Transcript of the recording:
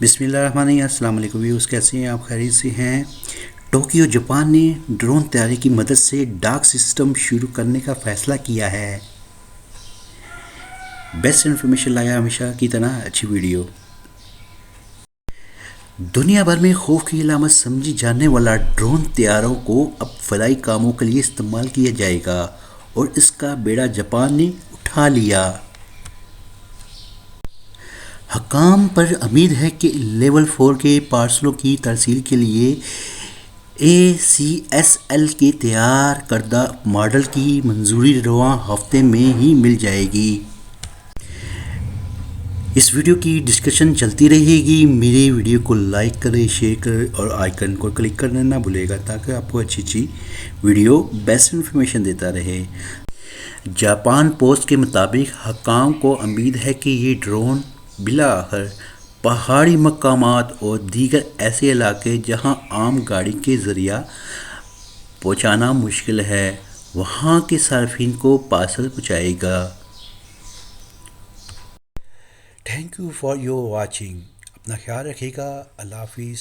بسم اللہ الرحمن الرحیم۔ السلام علیکم ویوز، کیسے ہیں آپ؟ خیریت سے ہیں؟ ٹوکیو جاپان نے ڈرون طیارے کی مدد سے ڈاک سسٹم شروع کرنے کا فیصلہ کیا ہے۔ بیسٹ انفارمیشن لایا ہمیشہ کی طرح اچھی ویڈیو۔ دنیا بھر میں خوف کی علامت سمجھی جانے والا ڈرون طیاروں کو اب فضائی کاموں کے لیے استعمال کیا جائے گا اور اس کا بیڑا جاپان نے اٹھا لیا۔ حکام پر امید ہے کہ لیول 4 کے پارسلوں کی ترسیل کے لیے ACSL کے تیار کردہ ماڈل کی منظوری رواں ہفتے میں ہی مل جائے گی۔ اس ویڈیو کی ڈسکشن چلتی رہے گی۔ میری ویڈیو کو لائک کریں، شیئر کریں اور آئیکن کو کلک کرنا نہ بھولے گا تاکہ آپ کو اچھی ویڈیو بیسٹ انفارمیشن دیتا رہے۔ جاپان پوسٹ کے مطابق حکام کو امید ہے کہ یہ ڈرون بالآخر پہاڑی مقامات اور دیگر ایسے علاقے جہاں عام گاڑی کے ذریعہ پہنچانا مشکل ہے، وہاں کے صارفین کو پارسل پہنچائے گا۔ Thank you for your watching. اپنا خیال رکھیے گا۔ اللہ حافظ۔